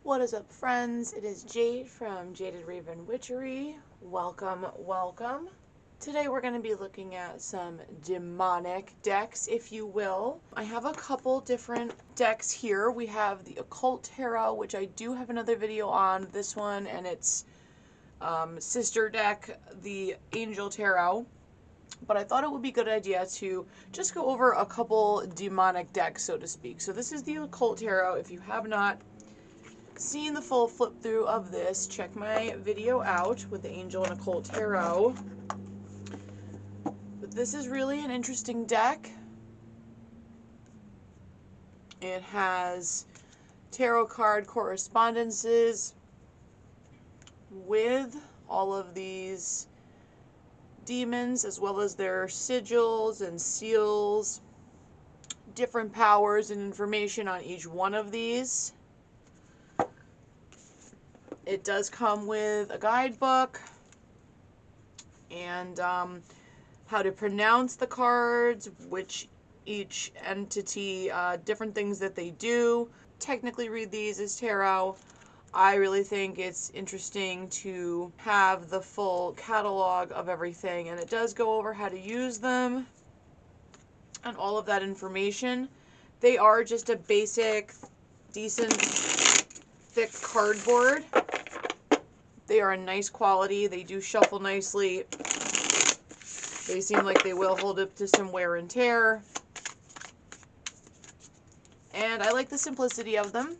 What is up, friends? It is Jade from Jaded Raven Witchery. Welcome, welcome. Today we're going to be looking at some demonic decks, if you will. I have a couple different decks here. We have the Occult Tarot, which I do have another video on this one, and its sister deck, the Angel Tarot. But I thought it would be a good idea to just go over a couple demonic decks, so to speak. So this is the Occult Tarot. If you have not seen the full flip through of this, check my video out with the Angel and Occult Tarot. But this is really an interesting deck. It has tarot card correspondences with all of these demons, as well as their sigils and seals, different powers and information on each one of these. It does come with a guidebook and how to pronounce the cards, which each entity, different things that they do. Technically read these as tarot. I really think it's interesting to have the full catalog of everything, and it does go over how to use them and all of that information. They are just a basic, decent, thick cardboard. They are a nice quality. They do shuffle nicely. They seem like they will hold up to some wear and tear. And I like the simplicity of them.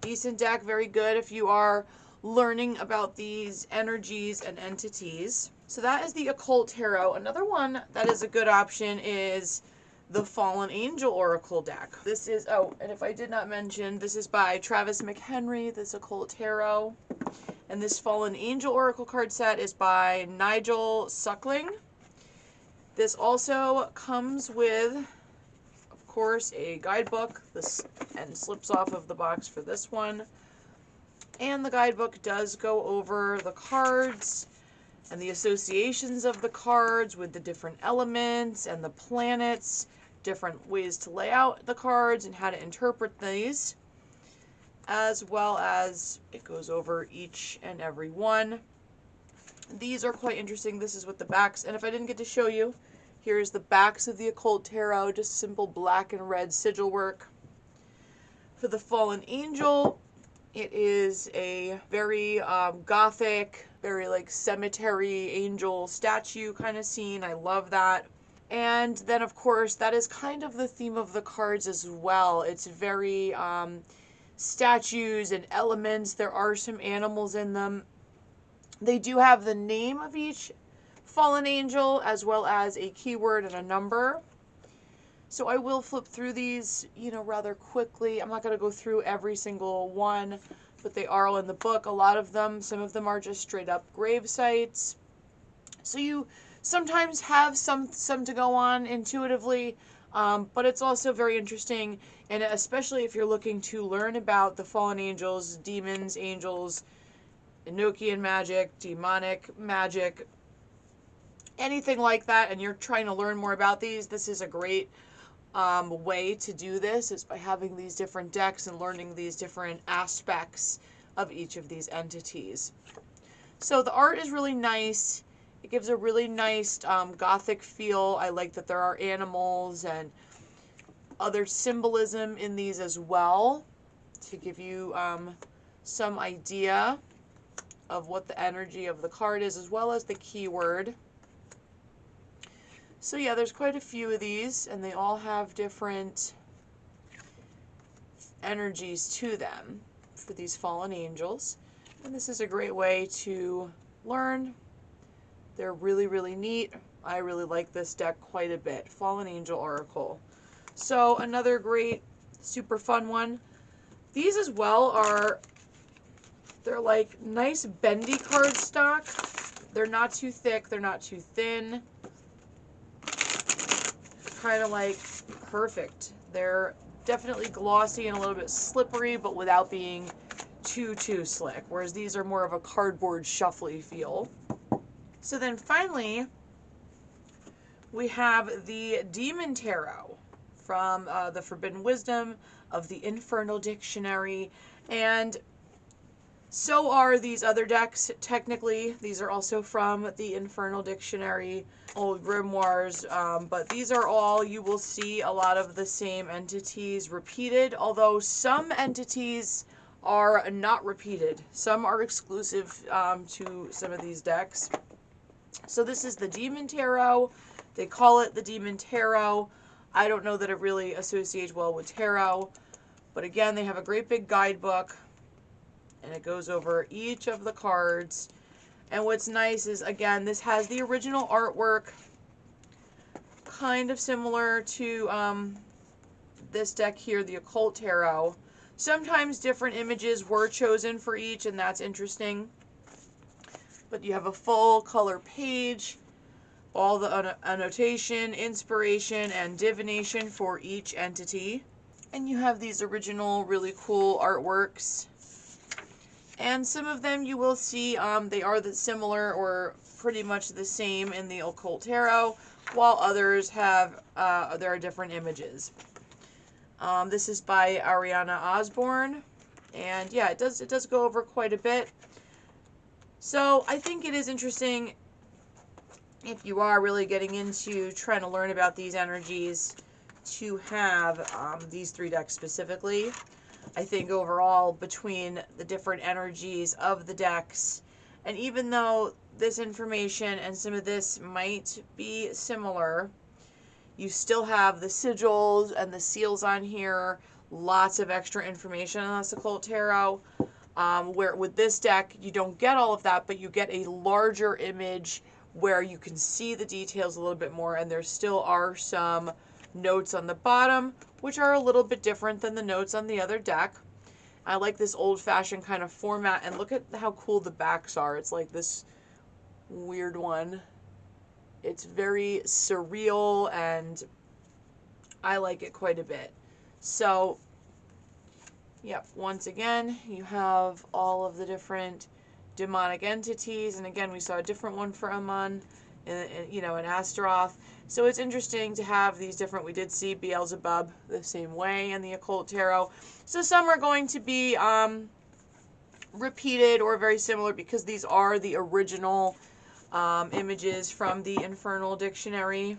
Decent deck, very good if you are learning about these energies and entities. So that is the Occult Tarot. Another one that is a good option is the Fallen Angel Oracle deck. This is, oh, and if I did not mention, this is by Travis McHenry, this Occult Tarot. And this Fallen Angel Oracle card set is by Nigel Suckling. This also comes with, of course, a guidebook. This and slips off of the box for this one. And the guidebook does go over the cards and the associations of the cards with the different elements and the planets, different ways to lay out the cards and how to interpret these, as well as it goes over each and every one. These are quite interesting. This is what the backs, and if I didn't get to show you, here's the backs of the Occult Tarot, just simple black and red sigil work. For the Fallen Angel, it is a very Gothic, very like cemetery angel statue kind of scene. I love that. And then, of course, that is kind of the theme of the cards as well. It's very statues and elements. There are some animals in them. They do have the name of each fallen angel as well as a keyword and a number. So I will flip through these, rather quickly. I'm not going to go through every single one, but they are all in the book. A lot of them, some of them are just straight up grave sites. So you sometimes have some to go on intuitively, but it's also very interesting, and especially if you're looking to learn about the fallen angels, demons, angels, Enochian magic, demonic magic, anything like that, and you're trying to learn more about these, this is a great way to do this, is by having these different decks and learning these different aspects of each of these entities. So the art is really nice. It gives a really nice Gothic feel. I like that there are animals and other symbolism in these as well to give you some idea of what the energy of the card is, as well as the keyword. So yeah, there's quite a few of these, and they all have different energies to them for these fallen angels. And this is a great way to learn. They're really, really neat. I really like this deck quite a bit. Fallen Angel Oracle. So another great, super fun one. These as well they're like nice bendy cardstock. They're not too thick. They're not too thin. Kind of like perfect. They're definitely glossy and a little bit slippery, but without being too slick. Whereas these are more of a cardboard shuffly feel. So then finally, we have the Demon Tarot from the Forbidden Wisdom of the Infernal Dictionary. And So are these other decks, technically. These are also from the Infernal Dictionary, old grimoires, but these are all, you will see a lot of the same entities repeated, although some entities are not repeated. Some are exclusive to some of these decks. So this is the Demon Tarot. They call it the Demon Tarot. I don't know that it really associates well with tarot, but again, they have a great big guidebook, and it goes over each of the cards. And what's nice is, again, this has the original artwork, kind of similar to this deck here, the Occult Tarot. Sometimes different images were chosen for each, and that's interesting. But you have a full color page, all the annotation, inspiration, and divination for each entity. And you have these original really cool artworks. And some of them you will see, they are similar or pretty much the same in the Occult Tarot, while others have, there are different images. This is by Ariana Osbourne, and yeah, it does go over quite a bit. So I think it is interesting if you are really getting into trying to learn about these energies to have these 3 decks specifically. I think overall, between the different energies of the decks, and even though this information and some of this might be similar, you still have the sigils and the seals on here, lots of extra information on this Occult Tarot, where with this deck, you don't get all of that, but you get a larger image where you can see the details a little bit more, and there still are some notes on the bottom, which are a little bit different than the notes on the other deck. I like this old-fashioned kind of format, and look at how cool the backs are. It's like this weird one. It's very surreal, and I like it quite a bit. So, yep, once again, you have all of the different demonic entities, and again, we saw a different one for Amun, you know, in Astaroth. So it's interesting to have these different, we did see Beelzebub the same way in the Occult Tarot. So some are going to be repeated or very similar because these are the original images from the Infernal Dictionary,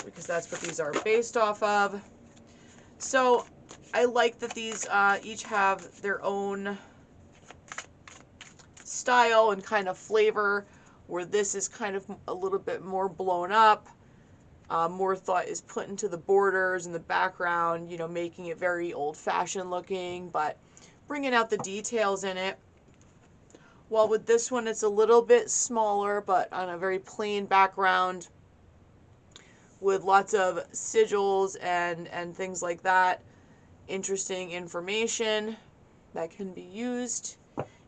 because that's what these are based off of. So I like that these each have their own style and kind of flavor, where this is kind of a little bit more blown up. More thought is put into the borders and the background, you know, making it very old-fashioned looking, but bringing out the details in it. While with this one, it's a little bit smaller, but on a very plain background with lots of sigils and things like that. Interesting information that can be used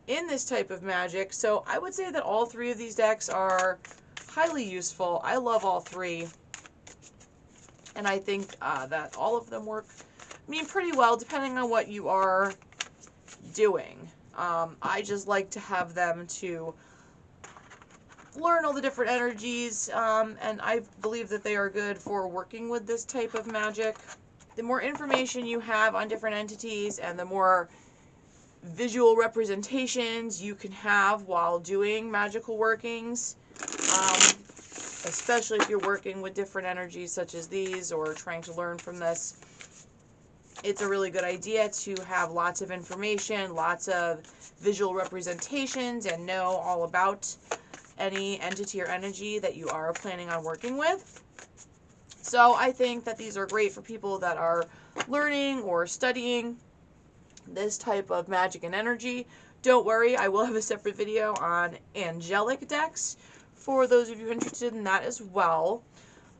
in this type of magic. So I would say that all 3 of these decks are highly useful. I love all 3. And I think that all of them work, I mean, pretty well, depending on what you are doing. I just like to have them to learn all the different energies, and I believe that they are good for working with this type of magic. The more information you have on different entities and the more visual representations you can have while doing magical workings, especially if you're working with different energies such as these or trying to learn from this, it's a really good idea to have lots of information, lots of visual representations, and know all about any entity or energy that you are planning on working with. So I think that these are great for people that are learning or studying this type of magic and energy. Don't worry, I will have a separate video on angelic decks for those of you interested in that as well.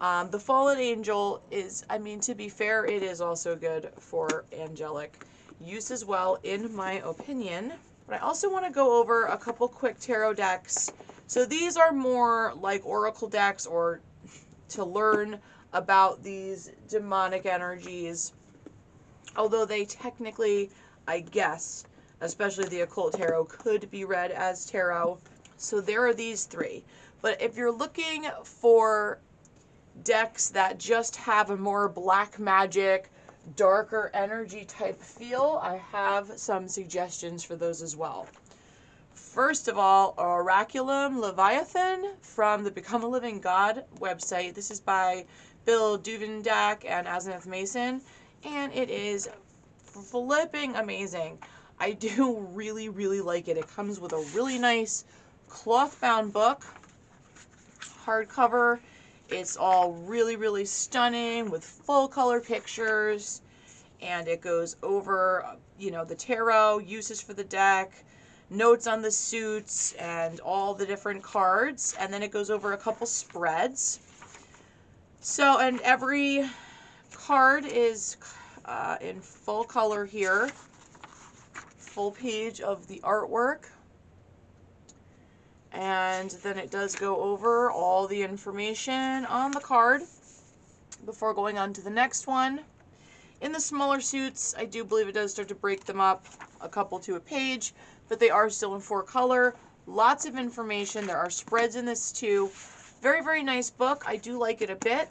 The Fallen Angel is, I mean, to be fair, it is also good for angelic use as well, in my opinion. But I also want to go over a couple quick tarot decks. So these are more like oracle decks, or to learn about these demonic energies. Although they technically, I guess, especially the Occult Tarot, could be read as tarot. So there are these 3. But if you're looking for decks that just have a more black magic, darker energy type feel, I have some suggestions for those as well. First of all, Oraculum Leviathan from the Become a Living God website. This is by Bill Duvendack and Asenath Mason, and it is flipping amazing. I do really, really like it. It comes with a really nice cloth-bound book, hardcover. It's all really, really stunning with full color pictures, and it goes over, you know, the tarot, uses for the deck, notes on the suits, and all the different cards, and then it goes over a couple spreads. So, and every card is in full color here, full page of the artwork. And then it does go over all the information on the card before going on to the next one. In the smaller suits, I do believe it does start to break them up a couple to a page, but they are still in 4-color. Lots of information. There are spreads in this too. Very, very nice book. I do like it a bit.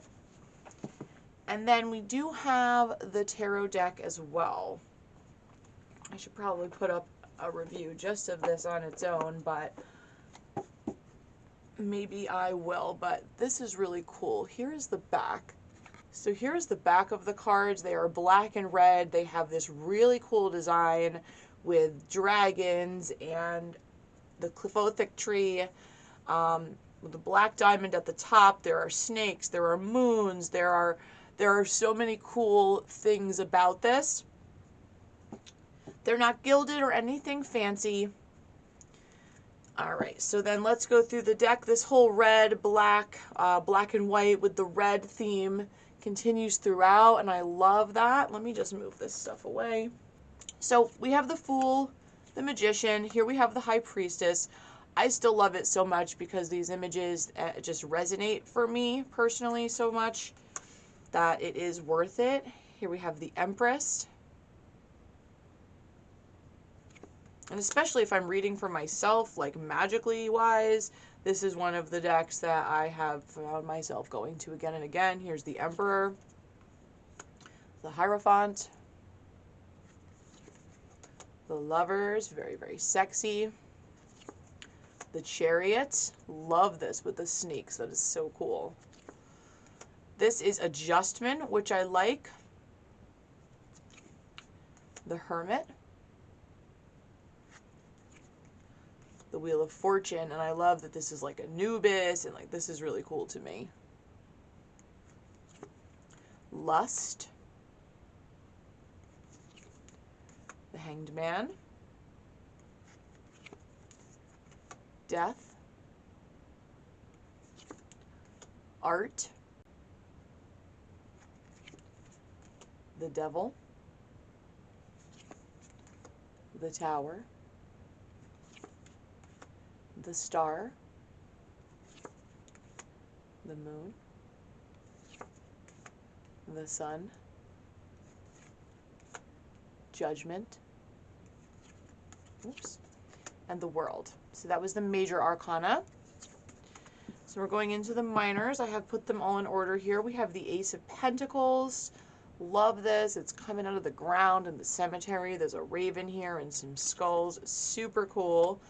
And then we do have the tarot deck as well. I should probably put up a review just of this on its own, but maybe I will. But this is really cool. Here is the back. So here's the back of the cards. They are black and red. They have this really cool design with dragons and the Gothic tree, with the black diamond at the top. There are snakes. There are moons. There are so many cool things about this. They're not gilded or anything fancy. All right, so then let's go through the deck. This whole red, black, black and white with the red theme continues throughout, and I love that. Let me just move this stuff away. So we have the Fool, the Magician. Here we have the High Priestess. I still love it so much because these images just resonate for me personally so much that it is worth it. Here we have the Empress. And especially if I'm reading for myself, like magically wise, this is one of the decks that I have found myself going to again and again. Here's the Emperor, the Hierophant, the Lovers, very, very sexy, the Chariot, love this with the snakes, that is so cool. This is Adjustment, which I like, the Hermit, the Wheel of Fortune, and I love that this is like Anubis, and like this is really cool to me. Lust, the Hanged Man, Death, Art, the Devil, the Tower, the Star, the Moon, the Sun, Judgment, oops, and the World. So that was the major arcana. So we're going into the minors. I have put them all in order here. We have the Ace of Pentacles. Love this. It's coming out of the ground in the cemetery. There's a raven here and some skulls. Super cool.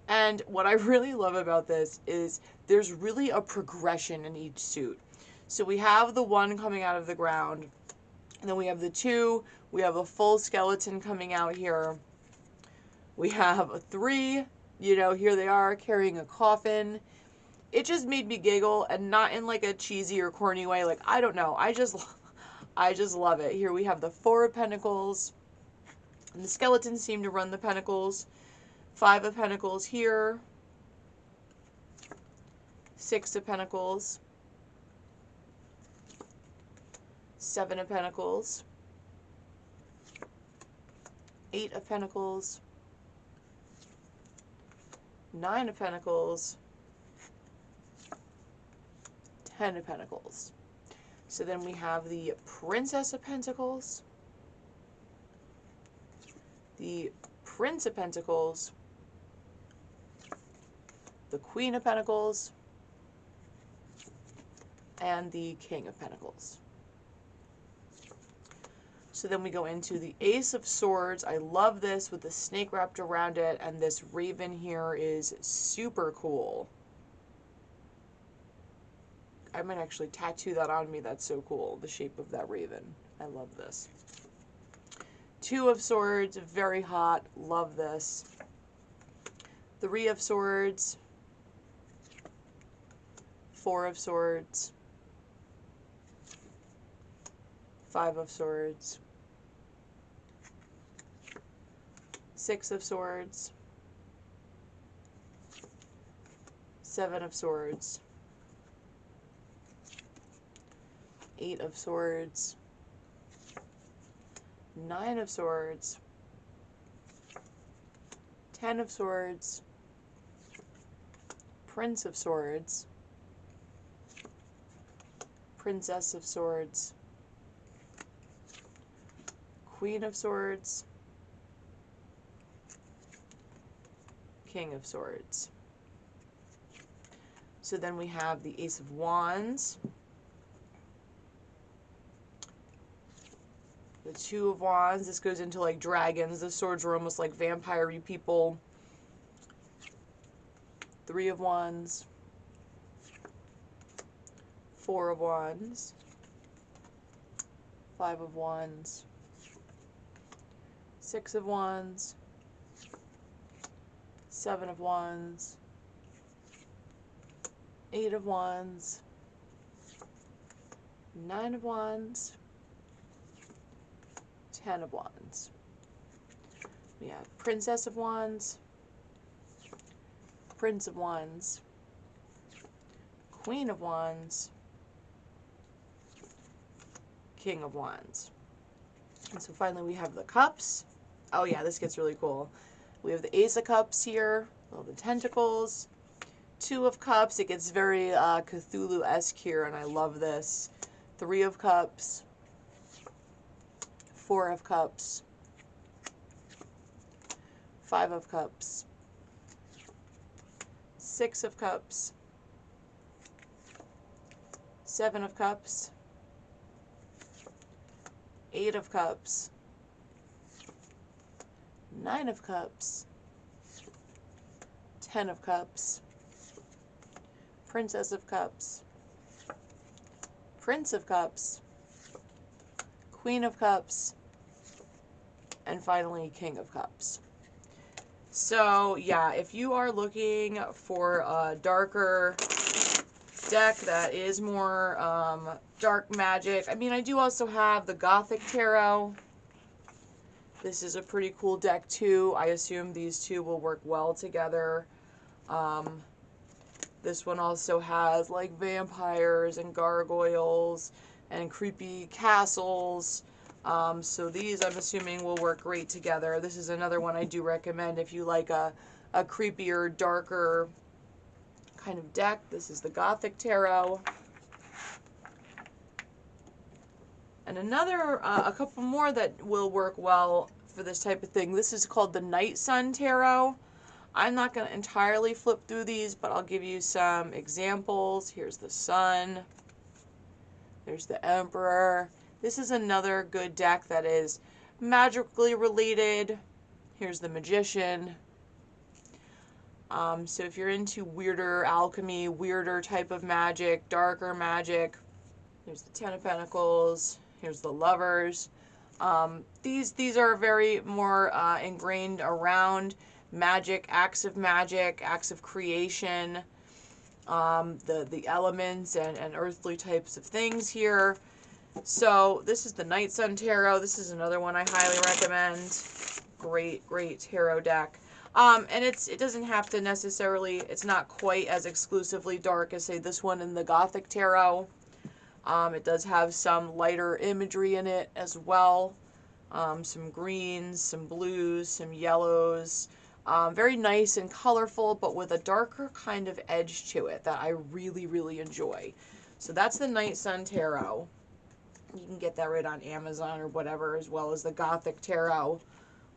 And what I really love about this is there's really a progression in each suit. So we have the one coming out of the ground, and then we have the two, we have a full skeleton coming out here. We have a 3, you know, here they are carrying a coffin. It just made me giggle, and not in like a cheesy or corny way. Like, I don't know. I just love it. Here we have the 4 of Pentacles, and the skeletons seem to run the Pentacles. 5 of Pentacles here, 6 of Pentacles, 7 of Pentacles, 8 of Pentacles, 9 of Pentacles, 10 of Pentacles. So then we have the Princess of Pentacles, the Prince of Pentacles, the Queen of Pentacles, and the King of Pentacles. So then we go into the Ace of Swords. I love this with the snake wrapped around it, and this raven here is super cool. I might actually tattoo that on me. That's so cool, the shape of that raven. I love this. Two of Swords, very hot. Love this. Three of Swords. Four of Swords. Five of Swords. Six of Swords. Seven of Swords. Eight of Swords. Nine of Swords. 10 of Swords. Prince of Swords. Princess of Swords. Queen of Swords. King of Swords. So then we have the Ace of Wands. The Two of Wands. This goes into like dragons. The swords are almost like vampire-y people. Three of Wands. Four of Wands. Five of Wands. Six of Wands. Seven of Wands. Eight of Wands. Nine of Wands. 10 of Wands. We have Princess of Wands. Prince of Wands. Queen of Wands. King of Wands. And so finally we have the Cups. Oh yeah, this gets really cool. We have the Ace of Cups here, all the tentacles. Two of Cups, it gets very Cthulhu-esque here, and I love this. Three of Cups. Four of Cups. Five of Cups. Six of Cups. Seven of Cups. Eight of Cups. Nine of Cups. 10 of Cups. Princess of Cups. Prince of Cups. Queen of Cups. And finally, King of Cups. So, yeah, if you are looking for a darker deck that is more dark magic, I mean, I do also have the Gothic Tarot. This is a pretty cool deck, too. I assume these two will work well together. This one also has, like, vampires and gargoyles and creepy castles. So these, I'm assuming, will work great together. This is another one I do recommend if you like a creepier, darker kind of deck. This is the Gothic Tarot. And another, a couple more that will work well for this type of thing. This is called the Night Sun Tarot. I'm not going to entirely flip through these, but I'll give you some examples. Here's the Sun. There's the Emperor. This is another good deck that is magically related. Here's the Magician. So if you're into weirder alchemy, weirder type of magic, darker magic, here's the Ten of Pentacles. Here's the Lovers. These are very more ingrained around magic, acts of creation, the elements and earthly types of things here. So this is the Night Sun Tarot. This is another one I highly recommend. Great, great tarot deck. And it doesn't have to necessarily, it's not quite as exclusively dark as, say, this one in the Gothic Tarot. It does have some lighter imagery in it as well. Some greens, some blues, some yellows. Very nice and colorful, but with a darker kind of edge to it that I really, really enjoy. So that's the Night Sun Tarot. You can get that right on Amazon or whatever, as well as the Gothic Tarot,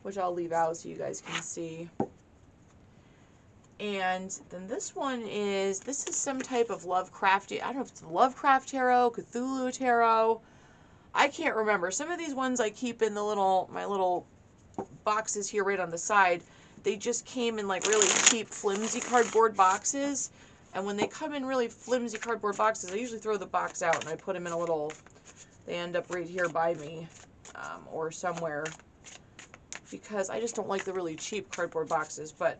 which I'll leave out so you guys can see. And then this one is, this is some type of Lovecraft, I don't know if it's the Lovecraft Tarot, Cthulhu Tarot. I can't remember. Some of these ones I keep in the my little boxes here right on the side. They just came in like really cheap, flimsy cardboard boxes. And when they come in really flimsy cardboard boxes, I usually throw the box out and I put them in a little, they end up right here by me or somewhere, because I just don't like the really cheap cardboard boxes. But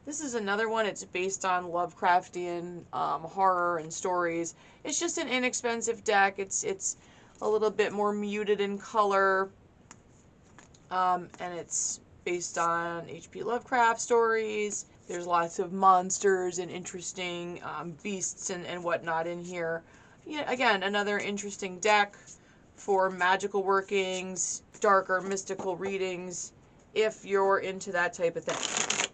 this is another one. It's based on Lovecraftian horror and stories. It's just an inexpensive deck. It's a little bit more muted in color, and it's based on H.P. Lovecraft stories. There's lots of monsters and interesting beasts and whatnot in here. Yeah, again, another interesting deck for magical workings, darker mystical readings, if you're into that type of thing.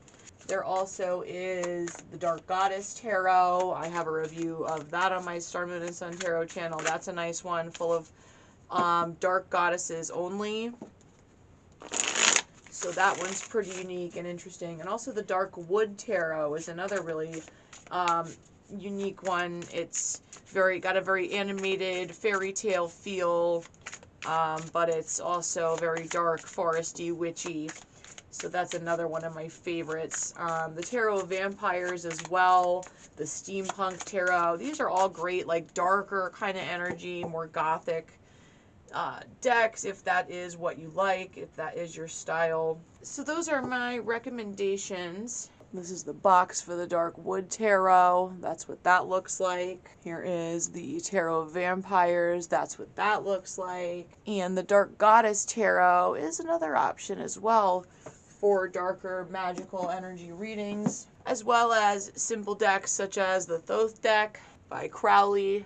There also is the Dark Goddess Tarot. I have a review of that on my Star, Moon, and Sun Tarot channel. That's a nice one, full of dark goddesses only. So that one's pretty unique and interesting. And also the Dark Wood Tarot is another really unique one. It's got a very animated fairy tale feel, but it's also very dark, foresty, witchy. So that's another one of my favorites. The Tarot of Vampires as well. The Steampunk Tarot. These are all great, like darker kind of energy, more gothic decks, if that is what you like, if that is your style. So those are my recommendations. This is the box for the Dark Wood Tarot. That's what that looks like. Here is the Tarot of Vampires. That's what that looks like. And the Dark Goddess Tarot is another option as well for darker magical energy readings, as well as simple decks such as the Thoth deck by Crowley.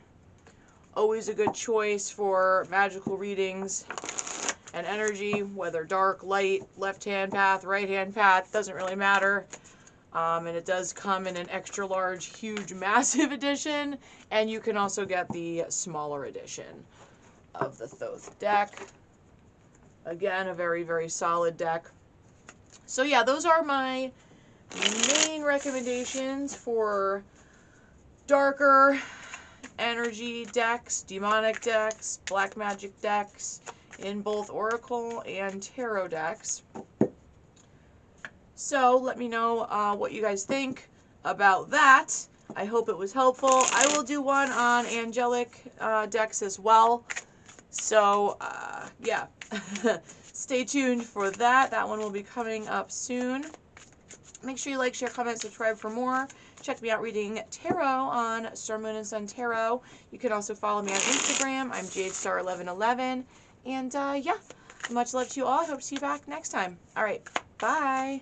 Always a good choice for magical readings and energy, whether dark, light, left-hand path, right-hand path, doesn't really matter. And it does come in an extra large, huge, massive edition, and you can also get the smaller edition of the Thoth deck. Again, a very, very solid deck. So yeah, those are my main recommendations for darker energy decks, demonic decks, black magic decks, in both Oracle and Tarot decks. So let me know what you guys think about that. I hope it was helpful. I will do one on angelic decks as well. So yeah, stay tuned for that. That one will be coming up soon. Make sure you like, share, comment, subscribe for more. Check me out reading tarot on Star, Moon, and Sun Tarot. You can also follow me on Instagram. I'm JadeStar1111. And yeah, much love to you all. I hope to see you back next time. All right, bye.